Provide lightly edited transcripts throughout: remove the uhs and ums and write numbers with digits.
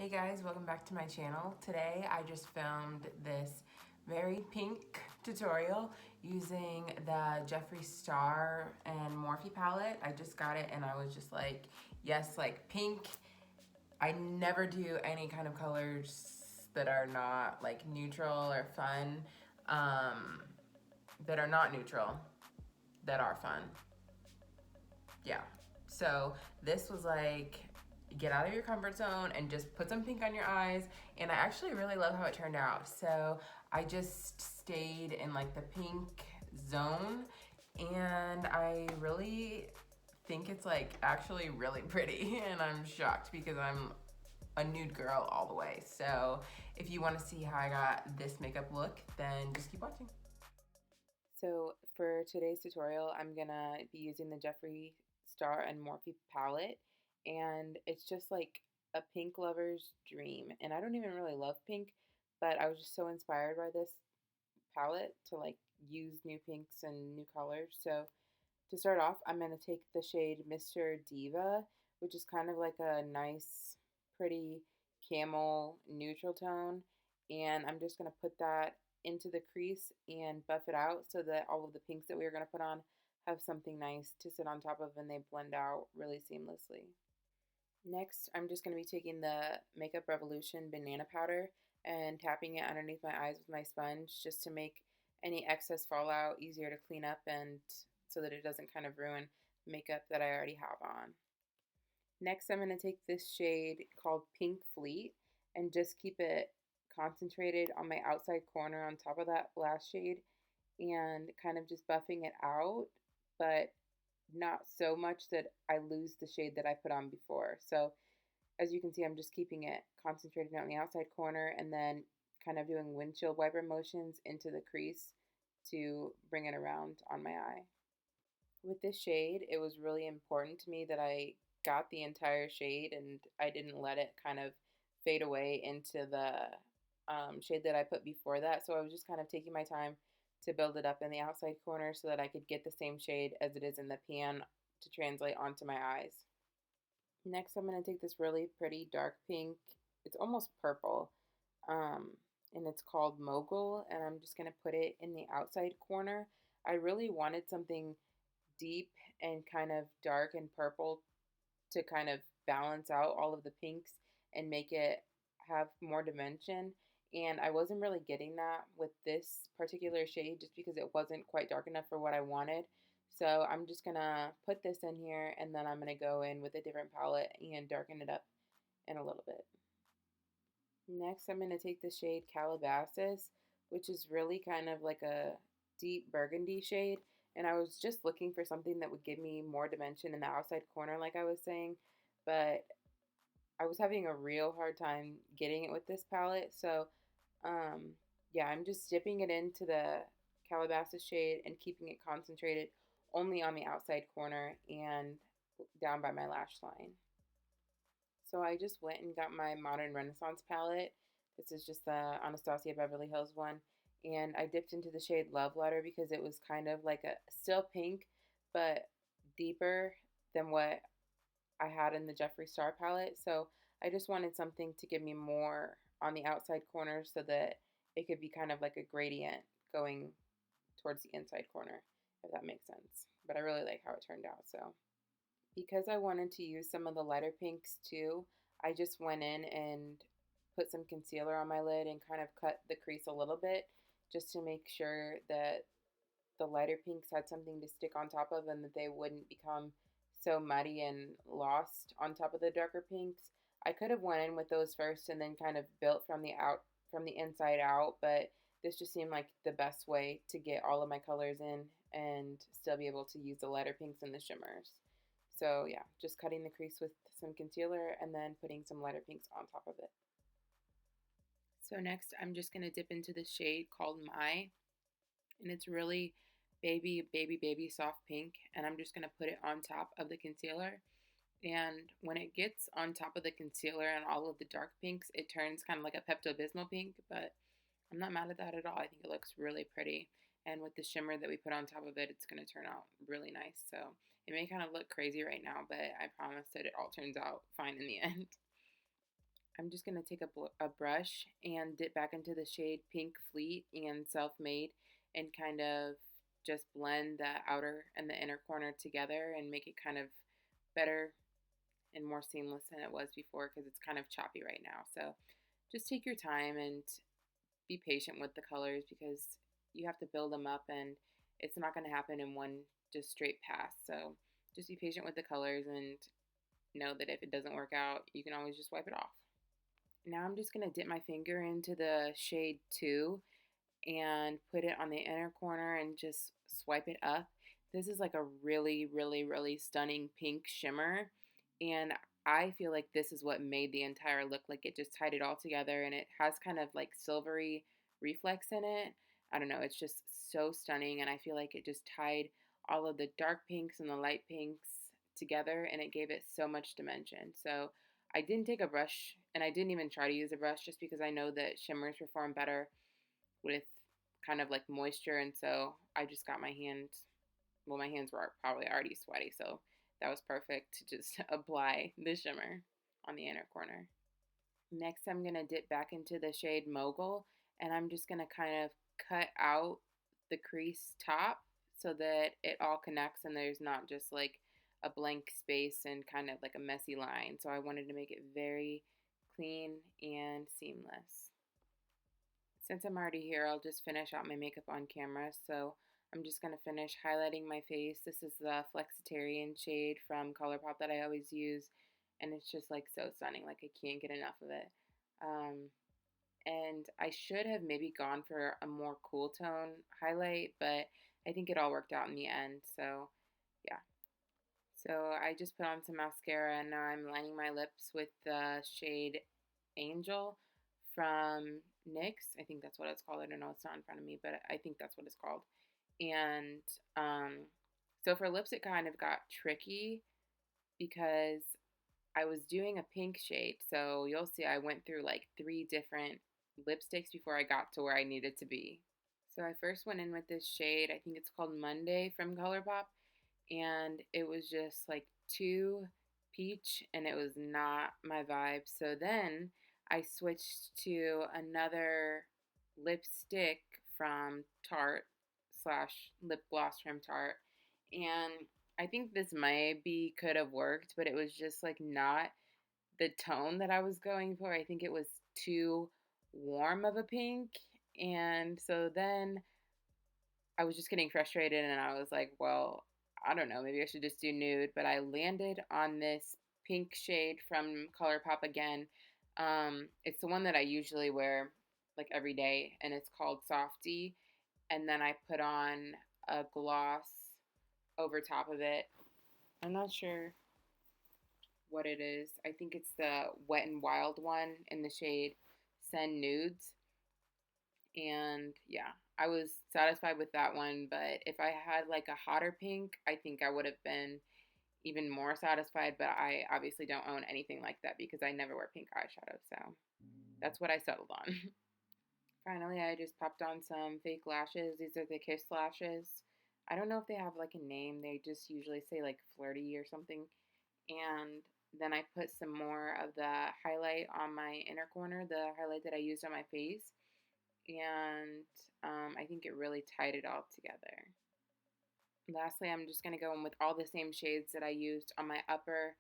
Hey guys, welcome back to my channel. Today I just filmed this very pink tutorial using the Jeffree Star and Morphe palette. I just got it and I was just like, yes, like pink. I never do any kind of colors that are not like neutral or fun, that are not neutral, that are fun. Yeah. So this was like, get out of your comfort zone and just put some pink on your eyes. And I actually really love how it turned out. So I just stayed in like the pink zone and I really think it's like actually really pretty and I'm shocked because I'm a nude girl all the way. So if you want to see how I got this makeup look, then just keep watching. So for today's tutorial, I'm gonna be using the Jeffree Star and Morphe palette, and it's just like a pink lover's dream. And I don't even really love pink, but I was just so inspired by this palette to like use new pinks and new colors. So to start off, I'm gonna take the shade Mr. Diva, which is kind of like a nice, pretty camel neutral tone, and I'm just gonna put that into the crease and buff it out so that all of the pinks that we are gonna put on have something nice to sit on top of and they blend out really seamlessly. Next, I'm just going to be taking the Makeup Revolution banana powder and tapping it underneath my eyes with my sponge just to make any excess fallout easier to clean up and so that it doesn't kind of ruin makeup that I already have on. Next, I'm going to take this shade called Pink Fleet and just keep it concentrated on my outside corner on top of that last shade and kind of just buffing it out, but not so much that I lose the shade that I put on before. So as you can see, I'm just keeping it concentrated on the outside corner and then kind of doing windshield wiper motions into the crease to bring it around on my eye. With this shade, it was really important to me that I got the entire shade and I didn't let it kind of fade away into the shade that I put before that. So I was just kind of taking my time to build it up in the outside corner so that I could get the same shade as it is in the pan to translate onto my eyes. Next, I'm going to take this really pretty dark pink. It's almost purple, and it's called Mogul, and I'm just going to put it in the outside corner. I really wanted something deep and kind of dark and purple to kind of balance out all of the pinks and make it have more dimension. And I wasn't really getting that with this particular shade just because it wasn't quite dark enough for what I wanted. So I'm just gonna put this in here and then I'm gonna go in with a different palette and darken it up in a little bit. Next, I'm gonna take the shade Calabasas, which is really kind of like a deep burgundy shade. And I was just looking for something that would give me more dimension in the outside corner, like I was saying, but I was having a real hard time getting it with this palette. So, yeah, I'm just dipping it into the Calabasas shade and keeping it concentrated only on the outside corner and down by my lash line. So I just went and got my Modern Renaissance palette. This is just the Anastasia Beverly Hills one. And I dipped into the shade Love Letter because it was kind of like a still pink, but deeper than what I had in the Jeffree Star palette. So I just wanted something to give me more on the outside corner so that it could be kind of like a gradient going towards the inside corner, if that makes sense. But I really like how it turned out. So because I wanted to use some of the lighter pinks too, I just went in and put some concealer on my lid and kind of cut the crease a little bit just to make sure that the lighter pinks had something to stick on top of and that they wouldn't become so muddy and lost on top of the darker pinks. I could have went in with those first and then kind of built from the inside out, but this just seemed like the best way to get all of my colors in and still be able to use the lighter pinks and the shimmers. So yeah, just cutting the crease with some concealer and then putting some lighter pinks on top of it. So next I'm just going to dip into the shade called My, and it's really baby soft pink, and I'm just going to put it on top of the concealer. And when it gets on top of the concealer and all of the dark pinks, it turns kind of like a Pepto-Bismol pink, but I'm not mad at that at all. I think it looks really pretty. And with the shimmer that we put on top of it, it's going to turn out really nice. So it may kind of look crazy right now, but I promise that it all turns out fine in the end. I'm just going to take a brush and dip back into the shade Pink Fleet and Self-Made and kind of just blend the outer and the inner corner together and make it kind of better and more seamless than it was before because it's kind of choppy right now. So just take your time and be patient with the colors because you have to build them up and it's not going to happen in one just straight pass. So just be patient with the colors and know that if it doesn't work out, you can always just wipe it off. Now I'm just going to dip my finger into the shade 2 and put it on the inner corner and just swipe it up. This is like a really, really, really stunning pink shimmer. And I feel like this is what made the entire look. Like it just tied it all together and it has kind of like silvery reflex in it. I don't know, it's just so stunning. And I feel like it just tied all of the dark pinks and the light pinks together and it gave it so much dimension. So I didn't take a brush and I didn't even try to use a brush just because I know that shimmers perform better with kind of like moisture, and so I just got my hands, well, my hands were probably already sweaty, so that was perfect to just apply the shimmer on the inner corner. Next, I'm going to dip back into the shade Mogul, and I'm just going to kind of cut out the crease top so that it all connects and there's not just like a blank space and kind of like a messy line. So I wanted to make it very clean and seamless. Since I'm already here, I'll just finish out my makeup on camera. So I'm just going to finish highlighting my face. This is the Flexitarian shade from ColourPop that I always use. And it's just like so stunning. Like I can't get enough of it. And I should have maybe gone for a more cool tone highlight, but I think it all worked out in the end. So yeah. So I just put on some mascara and now I'm lining my lips with the shade Angel from NYX. I think that's what it's called. I don't know, it's not in front of me, but I think that's what it's called. And so for lips, it kind of got tricky because I was doing a pink shade. So you'll see I went through like 3 different lipsticks before I got to where I needed to be. So I first went in with this shade, I think it's called Monday from ColourPop, and it was just like too peach and it was not my vibe. So then I switched to another lipstick from Tarte slash lip gloss from Tarte, and I think this maybe could have worked, but it was just like not the tone that I was going for. I think it was too warm of a pink, and so then I was just getting frustrated and I was like, well, I don't know, maybe I should just do nude. But I landed on this pink shade from ColourPop again. It's the one that I usually wear like every day and it's called Softy. And then I put on a gloss over top of it. I'm not sure what it is. I think it's the Wet n Wild one in the shade Send Nudes. And yeah, I was satisfied with that one. But if I had like a hotter pink, I think I would have been even more satisfied. But I obviously don't own anything like that because I never wear pink eyeshadow. So that's what I settled on. Finally, I just popped on some fake lashes. These are the Kiss lashes. I don't know if they have like a name. They just usually say like flirty or something. And then I put some more of the highlight on my inner corner, the highlight that I used on my face, and I think it really tied it all together. Lastly, I'm just going to go in with all the same shades that I used on my upper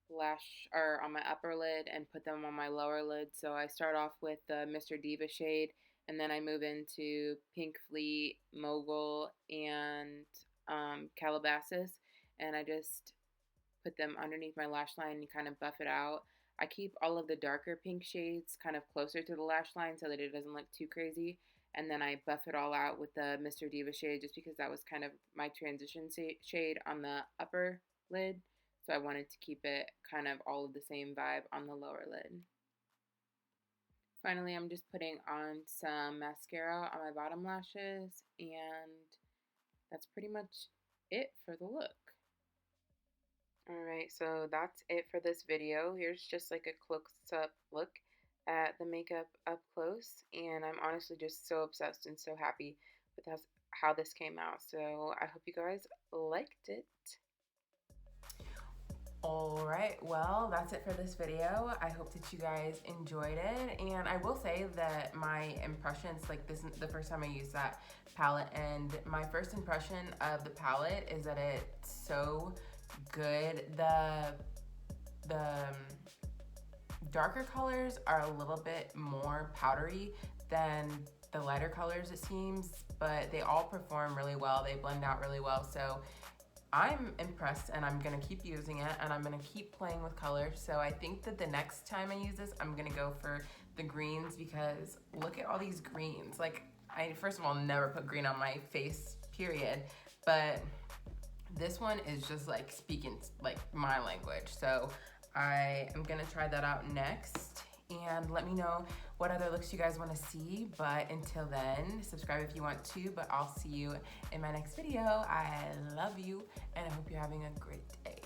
lash or on my upper lid and put them on my lower lid. So I start off with the Mr. Diva shade and then I move into Pink Fleet, Mogul, and Calabasas, and I just put them underneath my lash line and kind of buff it out. I keep all of the darker pink shades kind of closer to the lash line so that it doesn't look too crazy. And then I buff it all out with the Mr. Diva shade just because that was kind of my transition shade on the upper lid. So I wanted to keep it kind of all of the same vibe on the lower lid. Finally, I'm just putting on some mascara on my bottom lashes, and that's pretty much it for the look. Alright, so that's it for this video. Here's just like a close-up look at the makeup up close, and I'm honestly just so obsessed and so happy with how this came out. So I hope you guys liked it. All right, well, that's it for this video. I hope that you guys enjoyed it. And I will say that my impressions, like this is the first time I used that palette, and my first impression of the palette is that it's so good. The darker colors are a little bit more powdery than the lighter colors, it seems, but they all perform really well. They blend out really well. So I'm impressed, and I'm gonna keep using it, and I'm gonna keep playing with colors. So I think that the next time I use this, I'm gonna go for the greens, because look at all these greens. Like, I first of all never put green on my face, period, but this one is just like speaking like my language. So I am gonna try that out next, and let me know what other looks you guys want to see. But until then, subscribe if you want to, but I'll see you in my next video. I love you, and I hope you're having a great day.